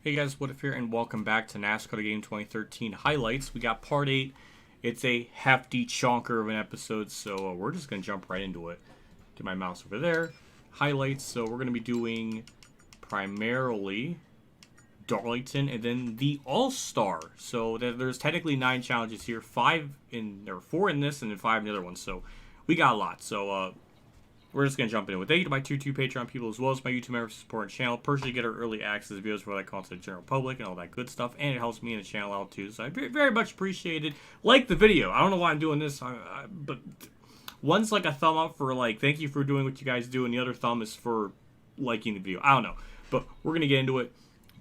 Hey guys, What If here, and welcome back to NASCAR Game 2013 highlights. We got part 8. It's a hefty chonker of an episode, so we're just going to jump right into it. Get my mouse over there. Highlights, so we're going to be doing primarily Darlington and then the All-Star. So there's technically 9 challenges here. 4 in this and then 5 in the other one, so we got a lot. So we're just going to jump into it. Thank you to my 2 Patreon people as well as my YouTube members for supporting the channel. Personally get our early access videos for what I call to the general public and all that good stuff. And it helps me and the channel out too. So I very much appreciate it. Like the video. I don't know why I'm doing this. But one's like a thumb up for like, thank you for doing what you guys do. And the other thumb is for liking the video. I don't know. But we're going to get into it.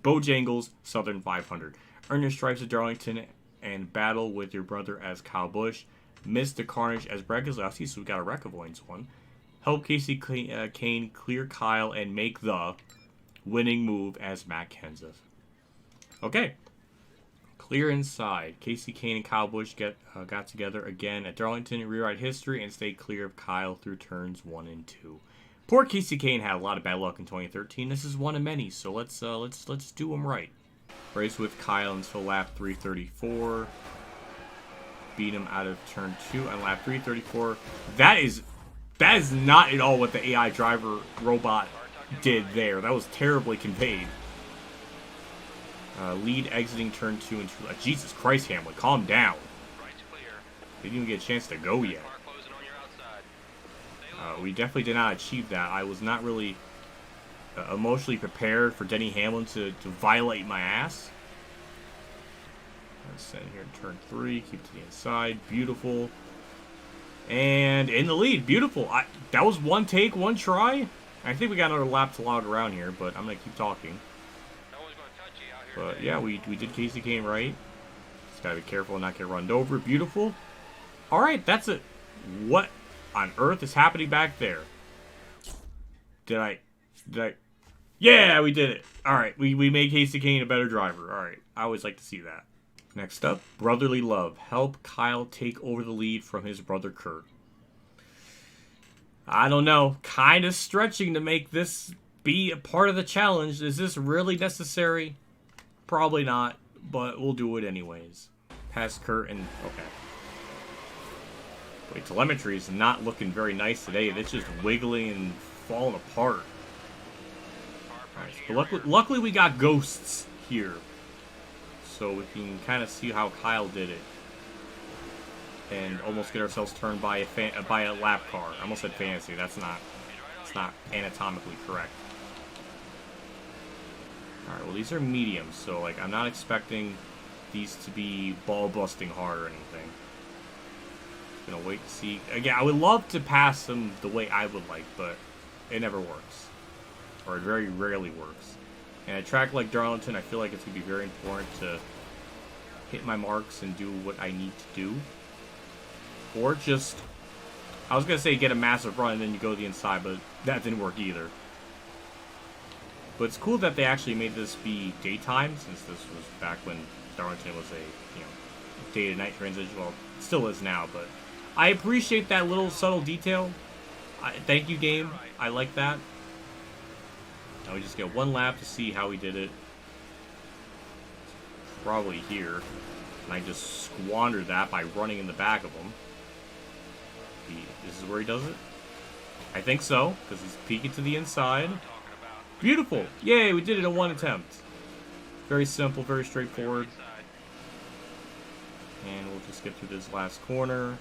Bojangles, Southern 500. Earn your stripes at Darlington and battle with your brother as Kyle Busch. Miss the Carnage as Brad Keselowski. So we got a wreck avoidance one. Help Casey Kane clear Kyle and make the winning move as Matt Kenseth. Okay. Clear inside. Casey Kane and Kyle Busch got together again at Darlington and rewrite history and stay clear of Kyle through turns 1 and 2. Poor Casey Kane had a lot of bad luck in 2013. This is one of many, so let's do him right. Race with Kyle until lap 334. Beat him out of turn 2 on lap 334. That is not at all what the AI driver robot did there. That was terribly conveyed. Lead exiting turn 2 and 2. Jesus Christ, Hamlin, calm down. Didn't even get a chance to go yet. We definitely did not achieve that. I was not really emotionally prepared for Denny Hamlin to violate my ass. Let's send here in turn 3. Keep it to the inside. Beautiful. And in the lead. Beautiful. That was one take, one try. I think we got another lap to log around here, but I'm going to keep talking. But yeah, we did Casey Kane right. Just got to be careful and not get run over. Beautiful. Alright, that's it. What on earth is happening back there? Did I? Yeah, we did it. Alright, we made Casey Kane a better driver. Alright, I always like to see that. Next up, Brotherly Love. Help Kyle take over the lead from his brother Kurt. I don't know. Kind of stretching to make this be a part of the challenge. Is this really necessary? Probably not, but we'll do it anyways. Past Kurt and... okay. Wait, telemetry is not looking very nice today. It's just wiggling and falling apart. Right, but luckily we got ghosts here. So we can kind of see how Kyle did it. And almost get ourselves turned by a lap car. I almost said fantasy. It's not anatomically correct. Alright, well these are mediums, so like I'm not expecting these to be ball-busting hard or anything. Gonna wait to see. Again, I would love to pass them the way I would like, but it never works. Or it very rarely works. And a track like Darlington, I feel like it's going to be very important to hit my marks and do what I need to do. Or just, I was going to say get a massive run and then you go to the inside, but that didn't work either. But it's cool that they actually made this be daytime, since this was back when Darlington was a, day to night transition. Well, it still is now, but I appreciate that little subtle detail. Thank you, game. I like that. Now we just get one lap to see how he did it. Probably here. And I just squandered that by running in the back of him. This is where he does it? I think so, because he's peeking to the inside. Beautiful! Yay, we did it in one attempt. Very simple, very straightforward. And we'll just get through this last corner.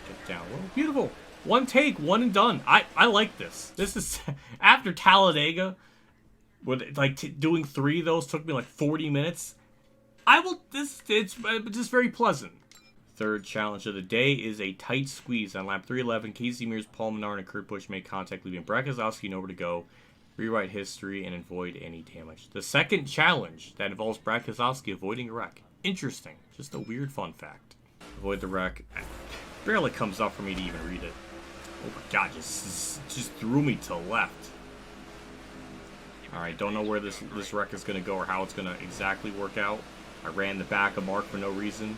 Get down low. Beautiful! One take, one and done. I like this. This is after Talladega, with like doing 3 of those took me like 40 minutes. It's just very pleasant. Third challenge of the day is a tight squeeze on lap 311. Casey Mears, Paul Menard, and Kurt Busch make contact, leaving Brad Keselowski nowhere to go. Rewrite history and avoid any damage. The second challenge that involves Brad Keselowski avoiding a wreck. Interesting. Just a weird fun fact. Avoid the wreck. Barely comes up for me to even read it. Oh my god, just threw me to the left. Alright, don't know where this wreck is going to go or how it's going to exactly work out. I ran the back of Mark for no reason.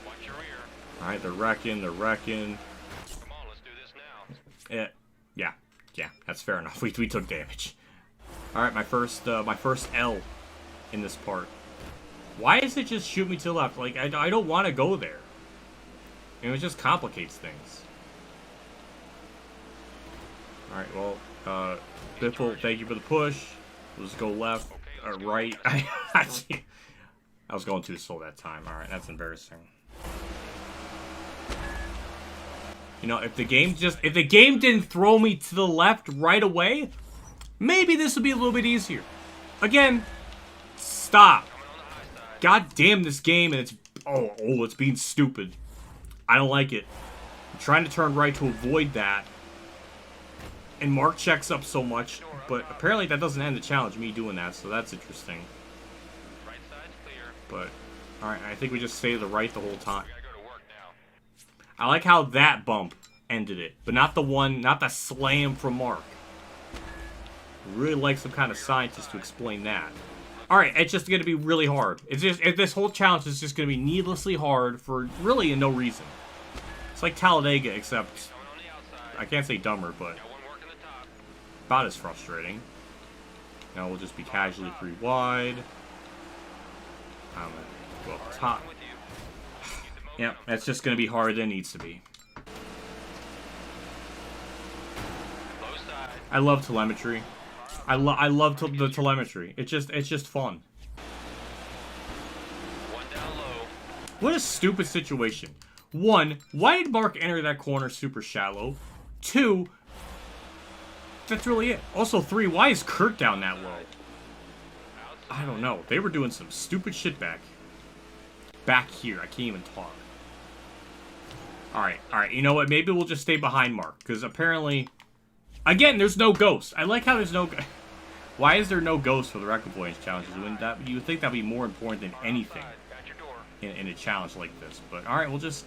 Alright, they're wrecking. Come on, let's do this now. Yeah, that's fair enough. We took damage. Alright, my first L in this part. Why is it just shoot me to the left? Like, I don't want to go there. And it just complicates things. Alright, well, Biffle, thank you for the push. Let's go left, or right. I was going too slow that time. Alright, that's embarrassing. You know, if the game didn't throw me to the left right away, maybe this would be a little bit easier. Again, stop. God damn this game, and it's it's being stupid. I don't like it. I'm trying to turn right to avoid that. And Mark checks up so much, but apparently that doesn't end the challenge, me doing that, so that's interesting. But, alright, I think we just stay to the right the whole time. I like how that bump ended it, but not the slam from Mark. Really like some kind of scientist to explain that. Alright, it's just going to be really hard. This whole challenge is just going to be needlessly hard for really no reason. It's like Talladega, except I can't say dumber, but about as frustrating. Now we'll just be casually 3 wide. I'm going to go up top. Yep, that's just going to be harder than it needs to be. I love telemetry. I love the telemetry. It's just fun. What a stupid situation. 1, why did Mark enter that corner super shallow? 2, that's really it. Also 3, why is Kurt down that low? I don't know. They were doing some stupid shit back here. I can't even talk. Alright. You know what? Maybe we'll just stay behind Mark. Because apparently... Again, there's no ghost. I like how there's no... Why is there no ghost for the record points challenges? You would think that would be more important than anything in a challenge like this. But alright, we'll just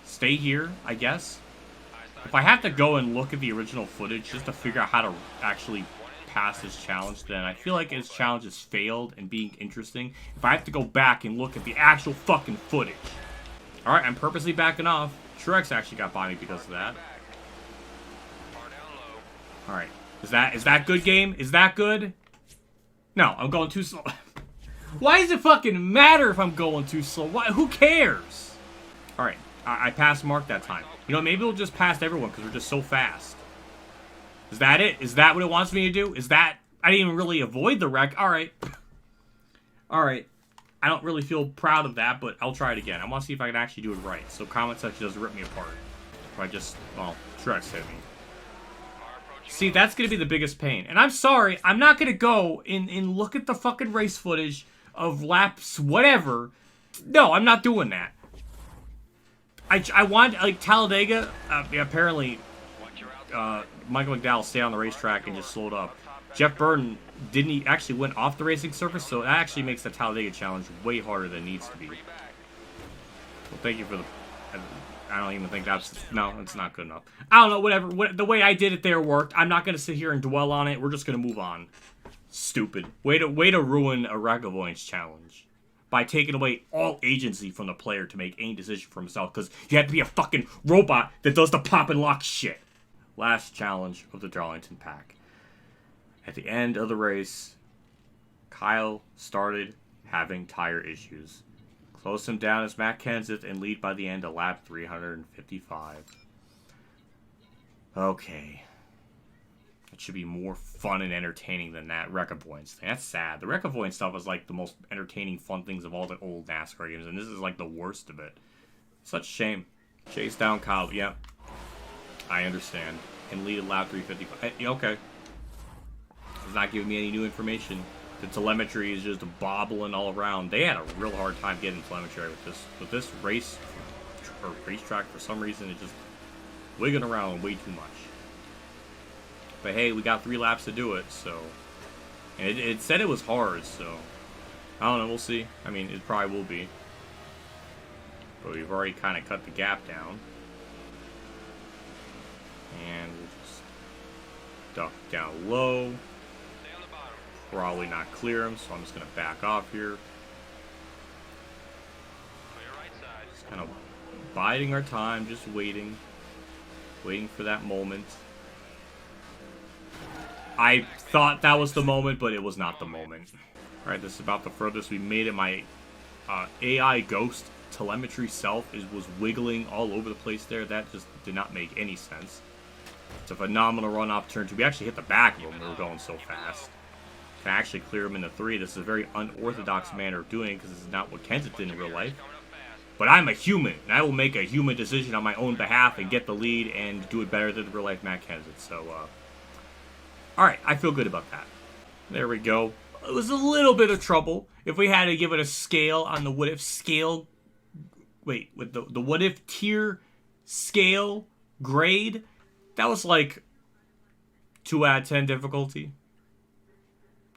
stay here, I guess. If I have to go and look at the original footage just to figure out how to actually pass this challenge, then I feel like his challenge has failed in being interesting. If I have to go back and look at the actual fucking footage. Alright, I'm purposely backing off. Truex actually got by me because of that. Alright. Is that good, game? Is that good? No, I'm going too slow. Why does it fucking matter if I'm going too slow? Who cares? Alright. I passed Mark that time. You know, maybe we'll just pass everyone because we're just so fast. Is that it? Is that what it wants me to do? Is that... I didn't even really avoid the wreck. Alright. Alright. I don't really feel proud of that, but I'll try it again. I want to see if I can actually do it right. So comment section doesn't rip me apart. If I just... Well, Truex hit me. See, that's going to be the biggest pain. And I'm sorry, I'm not going to go and look at the fucking race footage of laps, whatever. No, I'm not doing that. I want, like, Talladega, apparently, Michael McDowell stayed on the racetrack and just slowed up. Jeff Burton actually went off the racing surface, so that actually makes the Talladega challenge way harder than it needs to be. Well, thank you for the... I don't even think that's... No, it's not good enough. I don't know, whatever. The way I did it there worked. I'm not going to sit here and dwell on it. We're just going to move on. Stupid. Way to ruin a record points challenge. By taking away all agency from the player to make any decision for himself. Because you have to be a fucking robot that does the pop and lock shit. Last challenge of the Darlington pack. At the end of the race, Kyle started having tire issues. Close him down as Matt Kenseth and lead by the end of lap 355. Okay. It should be more fun and entertaining than that record points thing. That's sad. The record point stuff was like the most entertaining, fun things of all the old NASCAR games, and this is like the worst of it. Such a shame. Chase down Kyle. Yep. I understand. And lead at lap 355. Okay. It's not giving me any new information. The telemetry is just bobbling all around. They had a real hard time getting telemetry with this race or racetrack. For some reason, it just wiggling around way too much. But hey, we got 3 laps to do it, so... And it said it was hard, so... I don't know, we'll see. I mean, it probably will be. But we've already kind of cut the gap down. And we'll just duck down low. Probably not clear him, so I'm just going to back off here. Just kind of biding our time, just waiting. Waiting for that moment. I thought that was the moment, but it was not the moment. Alright, this is about the furthest we made it. My AI ghost telemetry self was wiggling all over the place there. That just did not make any sense. It's a phenomenal run off turn 2. We actually hit the back of them. We were going so fast. Can actually clear him into 3. This is a very unorthodox manner of doing it because this is not what Kenseth did in real life. But I'm a human, and I will make a human decision on my own behalf and get the lead and do it better than the real life Matt Kenseth. So, alright, I feel good about that. There we go. It was a little bit of trouble. If we had to give it a scale on the what if scale, wait, with the what if tier scale grade, that was like 2 out of 10 difficulty.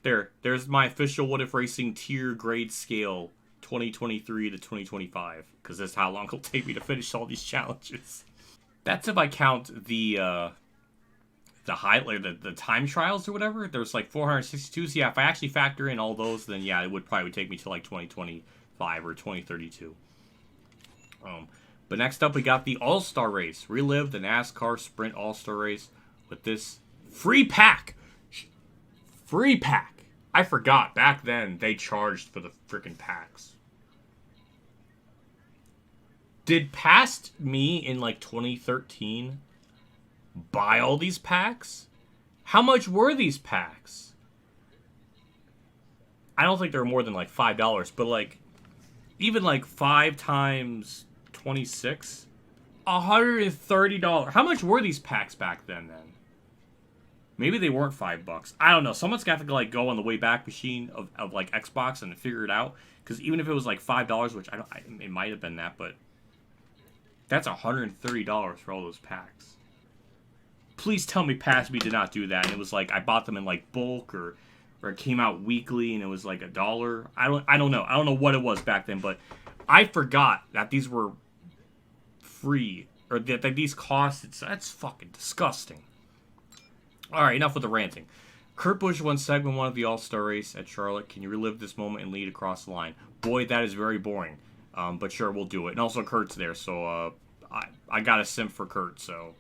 There's my official WhatiFRacing tier grade scale, 2023 to 2025, because that's how long it'll take me to finish all these challenges. That's if I count the time trials or whatever. There's like 462. So yeah, if I actually factor in all those, then yeah, it would probably take me to like 2025 or 2032. But next up, we got the All-Star Race. Relive the NASCAR Sprint All-Star Race with this free pack. Free pack. I forgot. Back then, they charged for the freaking packs. Did past me in like 2013 buy all these packs? How much were these packs? I don't think they were more than like $5, but like even like 5 times 26, $130. How much were these packs back then? Maybe they weren't $5. I don't know. Someone's got to like go on the way back machine of like Xbox and figure it out. Because even if it was like $5, which it might have been that, but that's $130 for all those packs. Please tell me past me did not do that. And it was like I bought them in like bulk or it came out weekly and it was like $1. I don't know. I don't know what it was back then, but I forgot that these were free or that these cost. That's fucking disgusting. Alright, enough with the ranting. Kurt Busch won segment 1 of the All-Star Race at Charlotte. Can you relive this moment and lead across the line? Boy, that is very boring. But sure, we'll do it. And also Kurt's there, so I got a simp for Kurt, so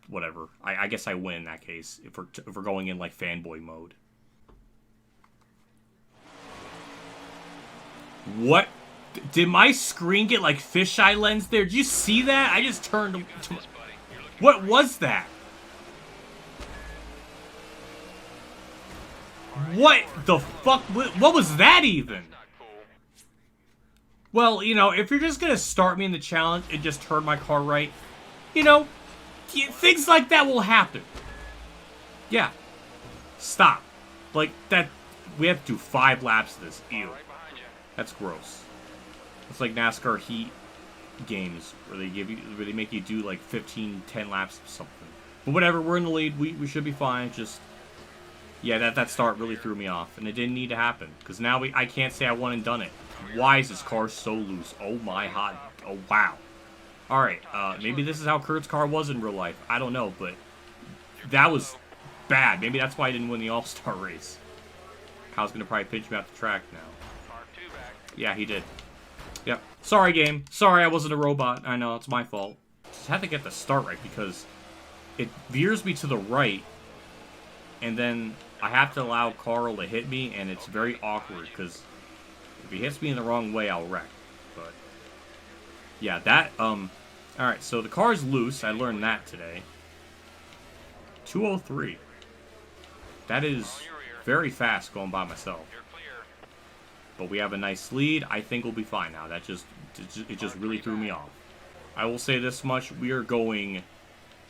whatever. I guess I win in that case, if we're going in like fanboy mode. What? Did my screen get like fisheye lens there? Did you see that? I just turned to... What was that? What the fuck? What was that even? Well, you know, if you're just gonna start me in the challenge and just turn my car right, you know, things like that will happen. Yeah. Stop. Like, that, we have to do 5 laps of this. Ew. That's gross. It's like NASCAR Heat games where they make you do like 10 laps of something. But whatever, we're in the lead. We should be fine. Just... yeah, that start really threw me off, and it didn't need to happen, because now I can't say I won and done it. Why is this car so loose? Oh my god. Oh, wow. Alright, maybe this is how Kurt's car was in real life. I don't know, but that was bad. Maybe that's why I didn't win the All-Star race. Kyle's going to probably pitch me out the track now. Yeah, he did. Yep. Sorry, game. Sorry I wasn't a robot. I know, it's my fault. Just had to get the start right, because it veers me to the right, and then I have to allow Carl to hit me, and it's very awkward, because if he hits me in the wrong way, I'll wreck. But, yeah, that, alright, so the car's loose. I learned that today. 203. That is very fast going by myself. But we have a nice lead. I think we'll be fine now. It just really threw me off. I will say this much. We are going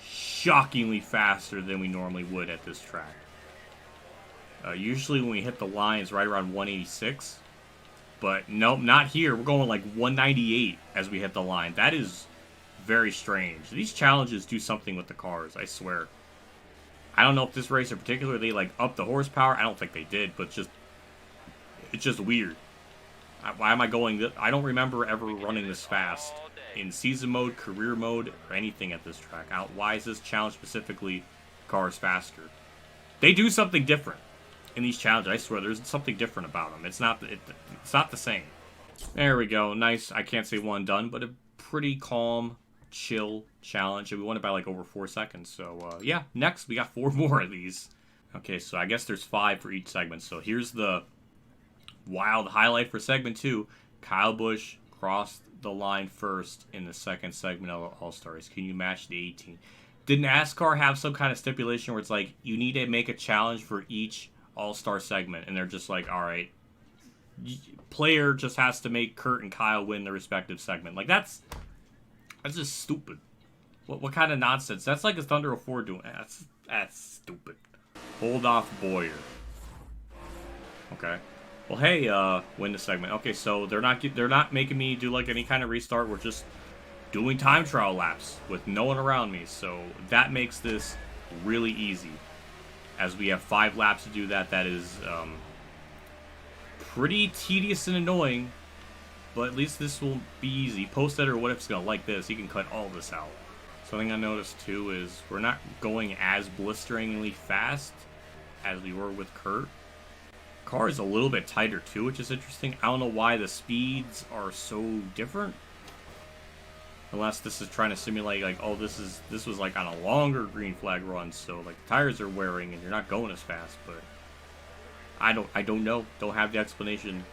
shockingly faster than we normally would at this track. Usually when we hit the line, it's right around 186. But nope, not here. We're going like 198 as we hit the line. That is very strange. These challenges do something with the cars, I swear. I don't know if this race in particular, they like upped the horsepower. I don't think they did, but it's just weird. Why am I going this? I don't remember ever running this fast in season mode, career mode, or anything at this track. Why is this challenge specifically cars faster? They do something different in these challenges. I swear, there's something different about them. It's not the same. There we go. Nice. I can't say one done, but a pretty calm, chill challenge. And we won it by like over 4 seconds. So yeah, next we got 4 more of these. Okay, so I guess there's 5 for each segment. So here's the wild highlight for segment 2. Kyle Busch crossed the line first in the second segment of All-Stars. Can you match the 18? Did NASCAR have some kind of stipulation where it's like, you need to make a challenge for each All-Star segment? And they're just like, all right, player just has to make Kurt and Kyle win their respective segment. Like, that's just stupid. What kind of nonsense? That's like a Thunder 04 doing. That's stupid. Hold off Boyer. Okay. Well, hey, win the segment. Okay, so they're not making me do like any kind of restart. We're just doing time trial laps with no one around me. So that makes this really easy. As we have 5 laps to do that. That is pretty tedious and annoying. But at least this will be easy. Post-editor, what if it's gonna like this? He can cut all this out. Something I noticed too is we're not going as blisteringly fast as we were with Kurt. Car is a little bit tighter too, which is interesting. I don't know why the speeds are so different. Unless this is trying to simulate like, oh, this was like on a longer green flag run, so like the tires are wearing and you're not going as fast. But I don't know. Don't have the explanation.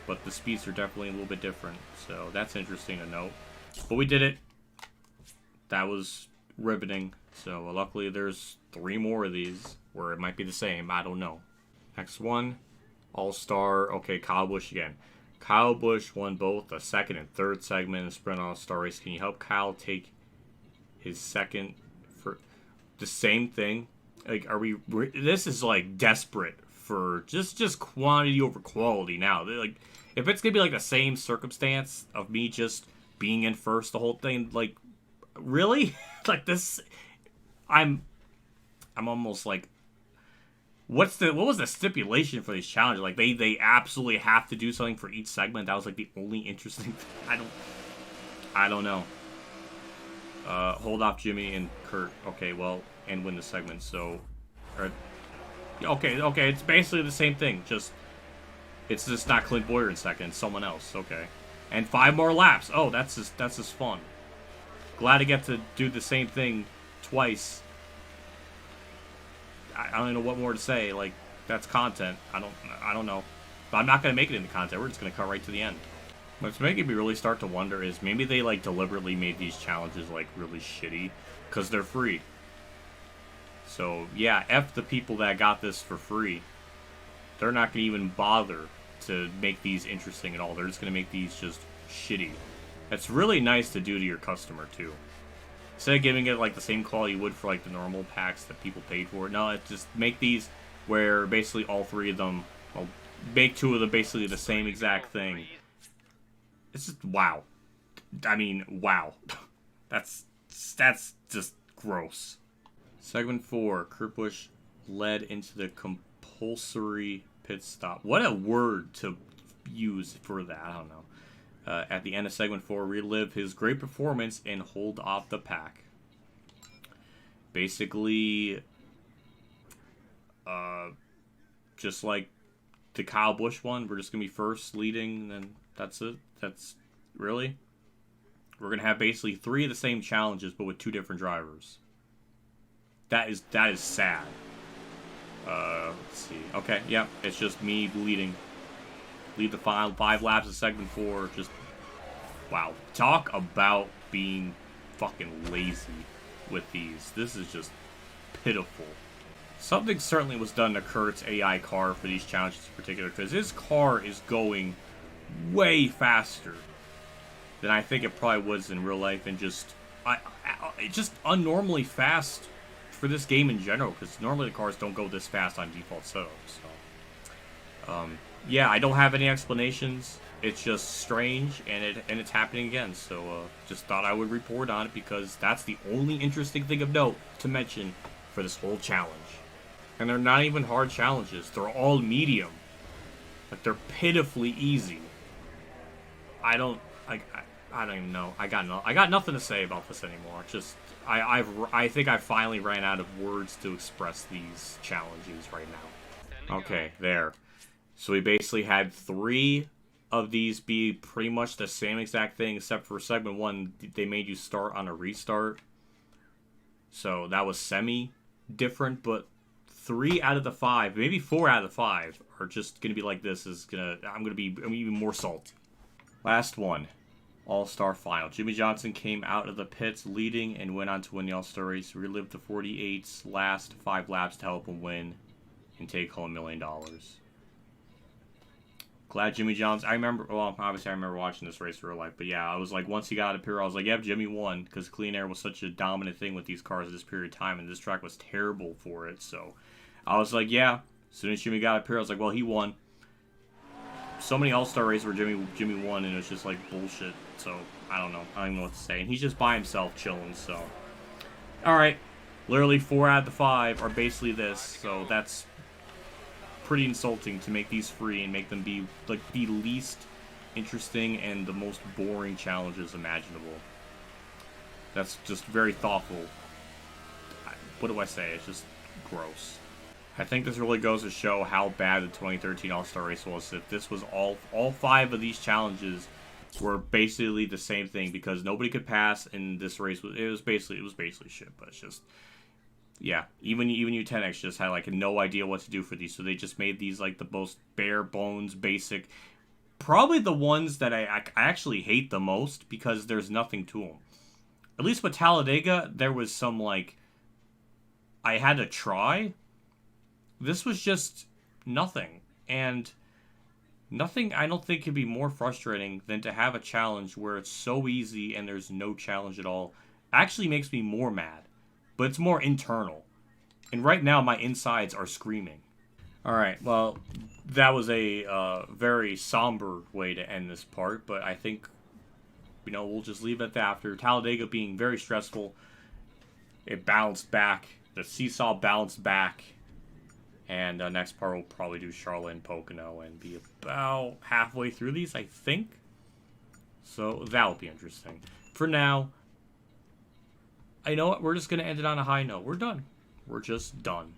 But the speeds are definitely a little bit different, so that's interesting to note. But we did it. That was riveting. So luckily there's 3 more of these where it might be the same. I don't know. Next one, All-Star. Okay, Kyle Busch again. Kyle Busch won both the second and third segment in the Sprint All-Star race. Can you help Kyle take his second for the same thing? Like, this is like desperate for just quantity over quality now. Like, if it's gonna be like the same circumstance of me just being in first the whole thing, like, really? Like this, I'm almost like, what was the stipulation for these challenges? Like they absolutely have to do something for each segment. That was like the only interesting thing. I don't know. Hold off Jimmy and Kurt. Okay, well, and win the segment. So, okay, it's basically the same thing. It's just not Clint Boyer in second. It's someone else. Okay, and 5 more laps. Oh, that's just fun. Glad to get to do the same thing twice. I don't know what more to say. Like, that's content. I don't know. But I'm not gonna make it into content. We're just gonna cut right to the end. What's making me really start to wonder is maybe they like deliberately made these challenges like really shitty because they're free. So yeah, F the people that got this for free. They're not gonna even bother to make these interesting at all. They're just gonna make these just shitty. That's really nice to do to your customer too. Instead of giving it like the same quality you would for like the normal packs that people paid for, no, it's just make these where basically all 3 of them, well, make 2 of them basically the same exact thing. It's just wow. I mean, wow. That's just gross. Segment 4, Kurt Busch led into the compulsory pit stop. What a word to use for that. I don't know. At the end of segment 4, relive his great performance and hold off the pack. Basically, just like the Kyle Busch one, we're just gonna be first, leading, and that's it. That's really. We're gonna have basically 3 of the same challenges, but with 2 different drivers. That is sad. Let's see. Okay, yeah, it's just me leading. Lead the final 5 laps of segment 4. Just, wow. Talk about being fucking lazy with these. This is just pitiful. Something certainly was done to Kurt's AI car for these challenges in particular, because his car is going way faster than I think it probably was in real life, and just unnormally fast for this game in general, because normally the cars don't go this fast on default setup. So, yeah, I don't have any explanations. It's just strange, and it's happening again. So just thought I would report on it because that's the only interesting thing of note to mention for this whole challenge. And they're not even hard challenges. They're all medium. Like, they're pitifully easy. I don't even know. I got nothing to say about this anymore. Just I think I finally ran out of words to express these challenges right now. Okay, there. So we basically had 3 of these be pretty much the same exact thing, except for segment 1, they made you start on a restart. So that was semi-different, but 3 out of the 5, maybe 4 out of the 5, are just gonna be like this I'm gonna be even more salty. Last one. All-Star Final. Jimmie Johnson came out of the pits leading and went on to win the All-Star race. Relived the 48's last 5 laps to help him win and take home $1 million. Glad Jimmie Johnson. I remember, well, obviously I remember watching this race in real life, but yeah, I was like, once he got out of pit, I was like, yep, Jimmy won, because clean air was such a dominant thing with these cars at this period of time, and this track was terrible for it, so I was like, yeah. As soon as Jimmy got out of pit, I was like, well, he won. So many All-Star races where Jimmy won, and it was just like bullshit. So I don't know. I don't even know what to say. And he's just by himself chilling. So all right, literally 4 out of the 5 are basically this. So that's pretty insulting to make these free and make them be like the least interesting and the most boring challenges imaginable. That's just very thoughtful. What do I say? It's just gross. I think this really goes to show how bad the 2013 All-Star Race was. If this was all 5 of these challenges were basically the same thing, because nobody could pass, and this race was basically shit. But it's just, yeah, even U10X just had like no idea what to do for these, so they just made these like the most bare bones basic, probably the ones that I actually hate the most, because there's nothing to them. At least with Talladega, there was some like I had to try. This was just nothing, and nothing I don't think could be more frustrating than to have a challenge where it's so easy and there's no challenge at all. Actually makes me more mad, but it's more internal. And right now my insides are screaming. Alright, well, that was a very somber way to end this part, but I think, you know, we'll just leave it at that. After Talladega being very stressful, it bounced back. The seesaw bounced back. And next part we'll probably do Charlotte and Pocono and be about halfway through these, I think. So that'll be interesting. For now, I know what, we're just going to end it on a high note. We're done. We're just done.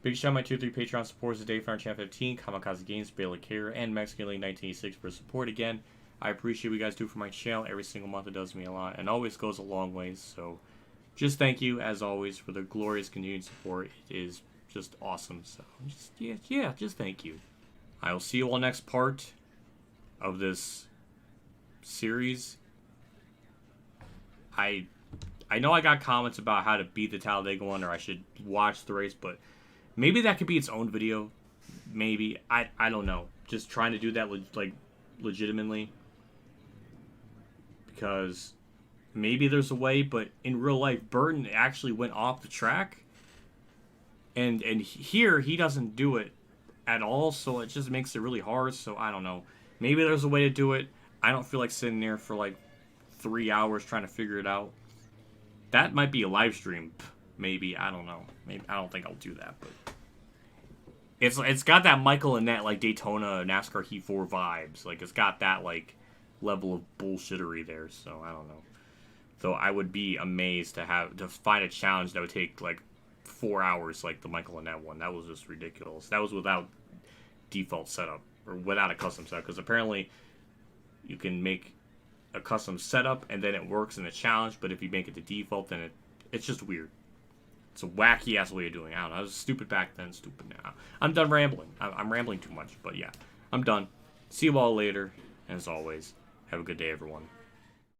Big shout out to my 2-3 Patreon supporters today for our Channel 15, Kamikazegames, Bailey Care, and Mexican League 1986 for support again. I appreciate what you guys do for my channel every single month. It does me a lot and always goes a long ways. So just thank you, as always, for the glorious continued support. It is just awesome. So just thank you. I will see you all next part of this series. I know I got comments about how to beat the Talladega one, or I should watch the race, but maybe that could be its own video. Maybe I don't know. Just trying to do that like legitimately, because maybe there's a way, but in real life Burton actually went off the track. And here, he doesn't do it at all, so it just makes it really hard, so I don't know. Maybe there's a way to do it. I don't feel like sitting there for like 3 hours trying to figure it out. That might be a live stream, maybe. I don't know. Maybe I don't think I'll do that, but it's got that Michael Annett, like, Daytona NASCAR Heat 4 vibes. Like, it's got that, like, level of bullshittery there, so I don't know. So I would be amazed to find a challenge that would take, like, 4 hours like the Michael Annett one. That was just ridiculous. That was without default setup, or without a custom setup, because apparently you can make a custom setup and then it works in the challenge, but if you make it to default, then it's just weird. It's a wacky ass way of doing it. I don't know. I was stupid back then, stupid now. I'm done rambling. I'm rambling too much, but yeah, I'm done. See you all later, and as always, have a good day, everyone.